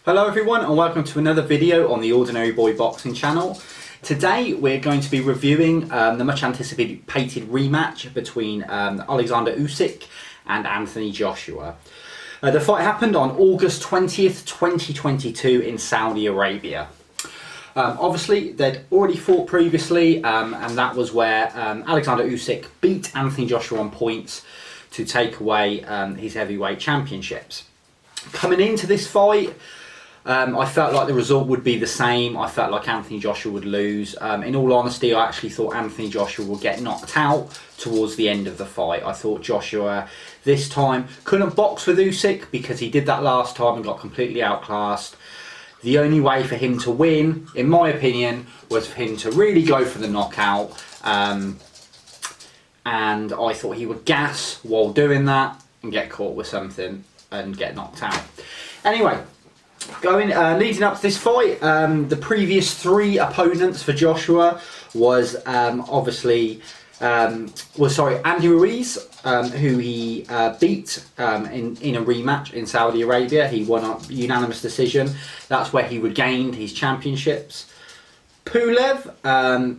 Hello everyone and welcome to another video on the Ordinary Boy Boxing channel. Today we're going to be reviewing the much anticipated rematch between Oleksandr Usyk and Anthony Joshua. The fight happened on August 20th, 2022 in Saudi Arabia. Obviously they'd already fought previously and that was where Oleksandr Usyk beat Anthony Joshua on points to take away his heavyweight championships. Coming into this fight, I felt like the result would be the same. I felt like Anthony Joshua would lose. In all honesty, I actually thought Anthony Joshua would get knocked out towards the end of the fight. I thought Joshua this time couldn't box with Usyk because he did that last time and got completely outclassed. The only way for him to win, in my opinion, was for him to really go for the knockout. And I thought he would gas while doing that and get caught with something and get knocked out. Anyway, leading up to this fight, the previous three opponents for Joshua was Andy Ruiz, who he beat in a rematch in Saudi Arabia. He won a unanimous decision. That's where he regained his championships. Pulev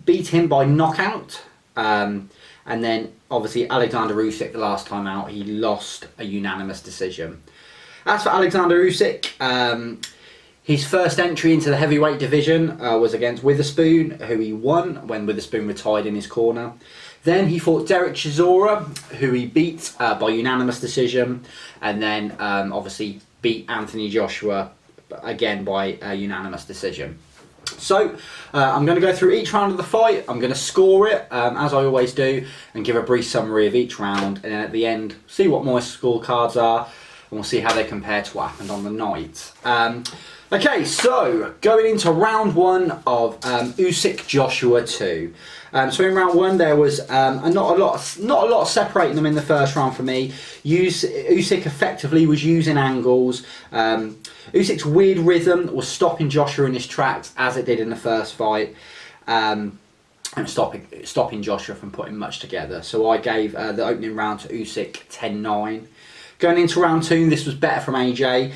beat him by knockout, and then obviously Oleksandr Usyk the last time out, he lost a unanimous decision. As for Oleksandr Usyk, his first entry into the heavyweight division was against Witherspoon, who he won when Witherspoon retired in his corner. Then he fought Derek Chisora, who he beat by unanimous decision, and then obviously beat Anthony Joshua again by a unanimous decision. So I'm going to go through each round of the fight. I'm going to score it as I always do and give a brief summary of each round, and then at the end see what my scorecards are. And we'll see how they compare to what happened on the night. Okay, so going into round one of Usyk Joshua 2. So in round one there was not a lot separating them in the first round for me. Usyk effectively was using angles. Usyk's weird rhythm was stopping Joshua in his tracks as it did in the first fight. And stopping Joshua from putting much together. So I gave the opening round to Usyk 10-9. Going into round two, this was better from AJ,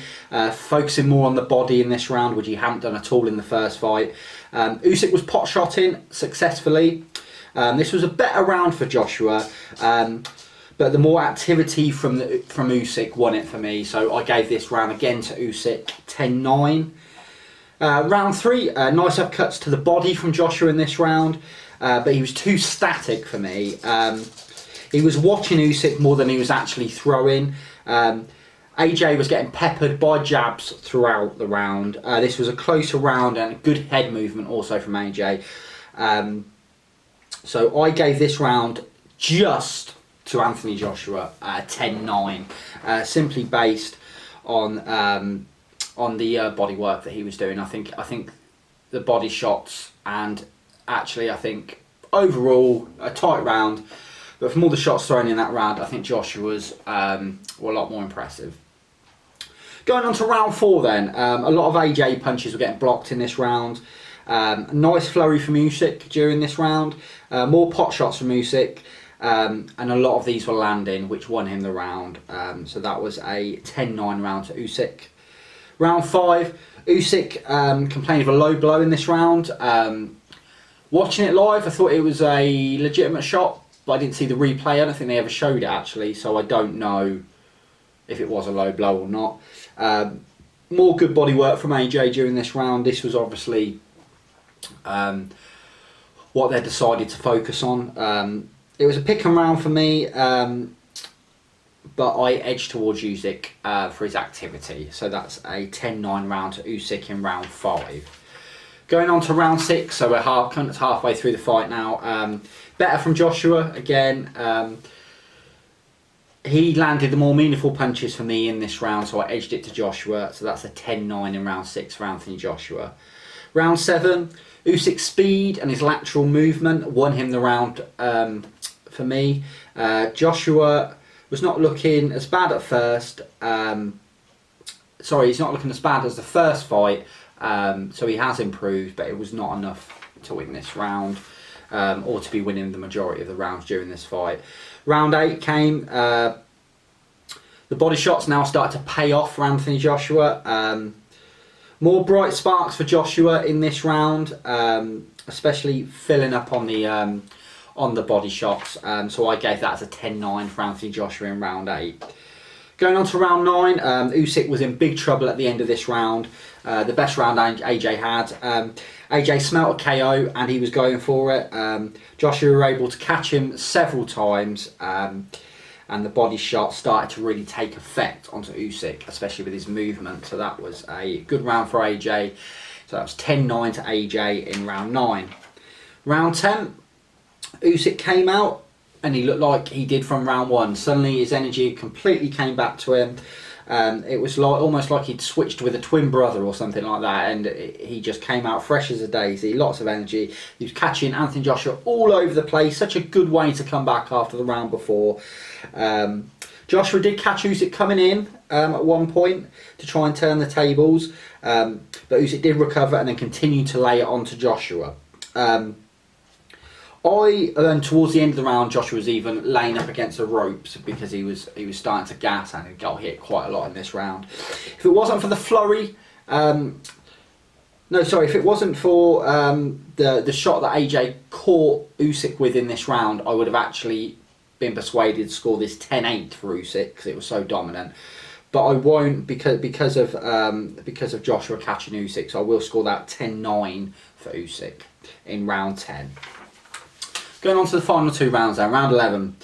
focusing more on the body in this round, which he hadn't done at all in the first fight. Usyk was pot-shotting successfully. This was a better round for Joshua, but the more activity from Usyk won it for me, so I gave this round again to Usyk 10-9. Round three, nice upcuts to the body from Joshua in this round, but he was too static for me. He was watching Usyk more than he was actually throwing. AJ was getting peppered by jabs throughout the round. This was a closer round and good head movement also from AJ. So I gave this round just to Anthony Joshua 10-9, simply based on the body work that he was doing. I think the body shots, and actually I think overall a tight round. But from all the shots thrown in that round, I think Joshua's were a lot more impressive. Going on to round four then, a lot of AJ punches were getting blocked in this round. Nice flurry from Usyk during this round. More pot shots from Usyk. And a lot of these were landing, which won him the round. So that was a 10-9 round to Usyk. Round five, Usyk complained of a low blow in this round. Watching it live, I thought it was a legitimate shot. But I didn't see the replay. I don't think they ever showed it actually, so I don't know if it was a low blow or not. More good body work from AJ during this round. This was obviously what they decided to focus on. It was a pick and round for me, but I edged towards Usyk for his activity. So that's a 10-9 round to Usyk in round five. Going on to round six, so we're halfway through the fight now. Better from Joshua again. He landed the more meaningful punches for me in this round, so I edged it to Joshua. So that's a 10-9 in round six for Anthony Joshua. Round seven, Usyk's speed and his lateral movement won him the round for me. Joshua was not looking as bad at first. He's not looking as bad as the first fight. So he has improved, but it was not enough to win this round, or to be winning the majority of the rounds during this fight. Round 8 came. The body shots now started to pay off for Anthony Joshua. More bright sparks for Joshua in this round, especially filling up on the body shots. So I gave that as a 10-9 for Anthony Joshua in round 8. Going on to round 9, Usyk was in big trouble at the end of this round. The best round AJ had. AJ smelt a KO and he was going for it. Joshua were able to catch him several times, and the body shot started to really take effect onto Usyk, especially with his movement. So that was a good round for AJ. So that was 10-9 to AJ in round 9. Round 10, Usyk came out and he looked like he did from round 1. Suddenly his energy completely came back to him. It was like almost like he'd switched with a twin brother or something like that, and he just came out fresh as a daisy, lots of energy. He was catching Anthony Joshua all over the place. Such a good way to come back after the round before. Joshua did catch Usyk coming in at one point to try and turn the tables, but Usyk did recover and then continued to lay it onto Joshua. Towards the end of the round, Joshua was even laying up against the ropes because he was starting to gas and he got hit quite a lot in this round. If it wasn't for the flurry, if it wasn't for the shot that AJ caught Usyk with in this round, I would have actually been persuaded to score this 10-8 for Usyk because it was so dominant. But I won't because of Joshua catching Usyk, so I will score that 10-9 for Usyk in round 10. Going on to the final 2 rounds now, round 11.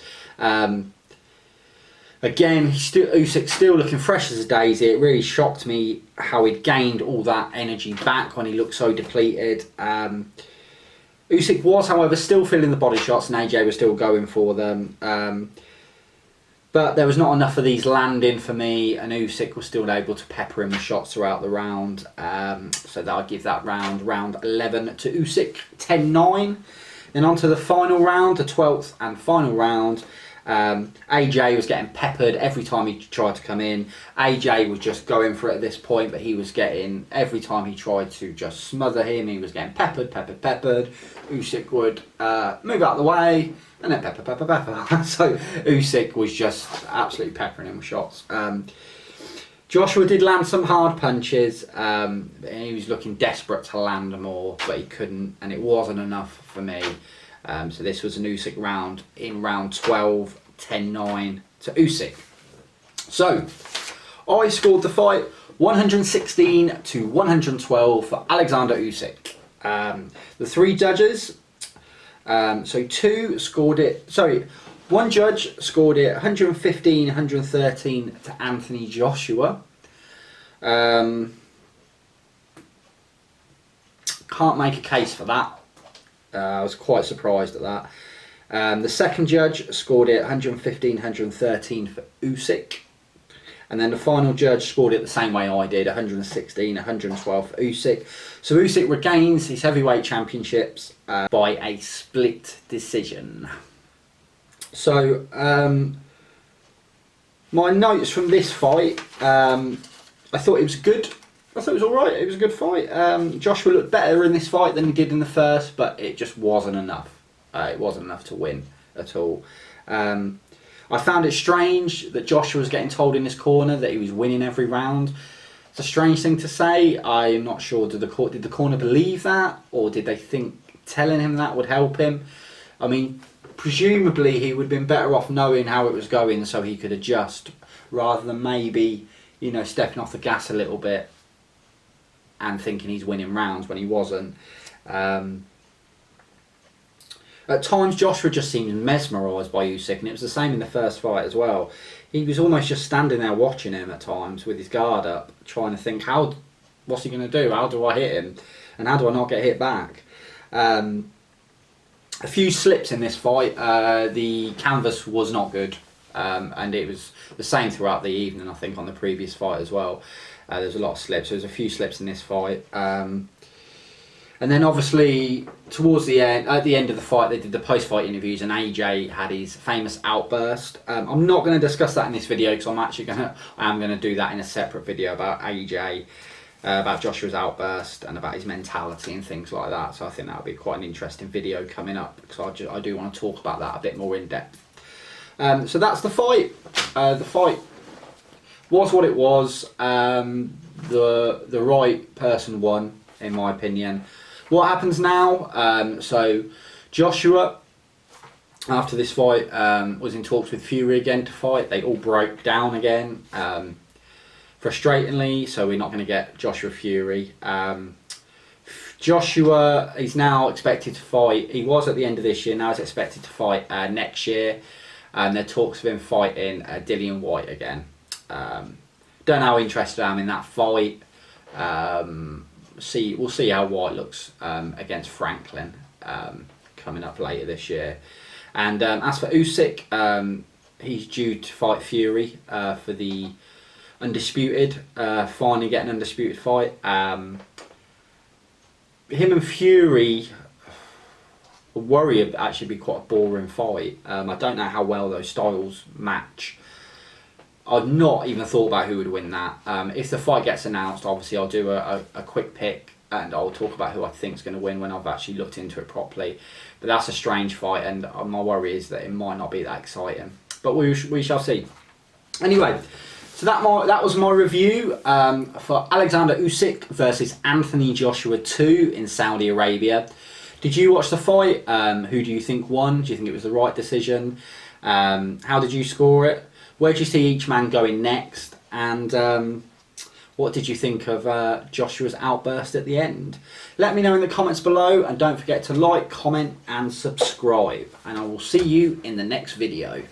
Again, Usyk still looking fresh as a daisy. It really shocked me how he'd gained all that energy back when he looked so depleted. Usyk was, however, still feeling the body shots and AJ was still going for them. But there was not enough of these landing for me, and Usyk was still able to pepper him with shots throughout the round. So that I'd give that round 11 to Usyk, 10-9. Then on to the final round, the 12th and final round. AJ was getting peppered every time he tried to come in. AJ was just going for it at this point, but he was getting, every time he tried to just smother him, he was getting peppered. Usyk would move out of the way, and then pepper. So Usyk was just absolutely peppering him with shots. Joshua did land some hard punches, and he was looking desperate to land more, but he couldn't, and it wasn't enough for me. So this was an Usyk round in round 12, 10-9 to Usyk. So I scored the fight 116 to 112 for Oleksandr Usyk. The 3 judges, one judge scored it 115, 113 to Anthony Joshua. Can't make a case for that. I was quite surprised at that. The second judge scored it 115, 113 for Usyk. And then the final judge scored it the same way I did, 116, 112 for Usyk. So Usyk regains his heavyweight championships by a split decision. So, my notes from this fight, I thought it was good. I thought it was alright. It was a good fight. Joshua looked better in this fight than he did in the first, but it just wasn't enough. It wasn't enough to win at all. I found it strange that Joshua was getting told in this corner that he was winning every round. It's a strange thing to say. I'm not sure. Did the corner believe that, or did they think telling him that would help him? I mean, presumably he would have been better off knowing how it was going so he could adjust, rather than maybe, stepping off the gas a little bit and thinking he's winning rounds when he wasn't. At times Joshua just seemed mesmerised by Usyk, and it was the same in the first fight as well. He was almost just standing there watching him at times with his guard up, trying to think, what's he going to do? How do I hit him? And how do I not get hit back? A few slips in this fight. The canvas was not good, and it was the same throughout the evening, I think, on the previous fight as well. There was a lot of slips. There was a few slips in this fight. And then obviously towards the end, at the end of the fight, they did the post-fight interviews, and AJ had his famous outburst. I'm not going to discuss that in this video because I am going to do that in a separate video about AJ, about Joshua's outburst and about his mentality and things like that. So I think that'll be quite an interesting video coming up because I do want to talk about that a bit more in depth. So that's the fight. was what it was. The right person won, in my opinion. What happens now? So Joshua, after this fight, was in talks with Fury again to fight. They all broke down again, frustratingly. So we're not going to get Joshua Fury. Joshua is now expected to fight. He was at the end of this year. Now he's expected to fight next year. There are talks of him fighting Dillian White again. Don't know how interested I am in that fight. We'll see how White looks against Franklin coming up later this year. And as for Usyk, he's due to fight Fury for the undisputed. Finally get an undisputed fight. Him and Fury, I worry it'd actually be quite a boring fight. I don't know how well those styles match. I've not even thought about who would win that. If the fight gets announced, obviously I'll do a quick pick and I'll talk about who I think is going to win when I've actually looked into it properly. But that's a strange fight, and my worry is that it might not be that exciting. But we shall see. Anyway, so that was my review for Oleksandr Usyk versus Anthony Joshua 2 in Saudi Arabia. Did you watch the fight? Who do you think won? Do you think it was the right decision? How did you score it? Where do you see each man going next? And what did you think of Joshua's outburst at the end? Let me know in the comments below, and don't forget to like, comment and subscribe. And I will see you in the next video.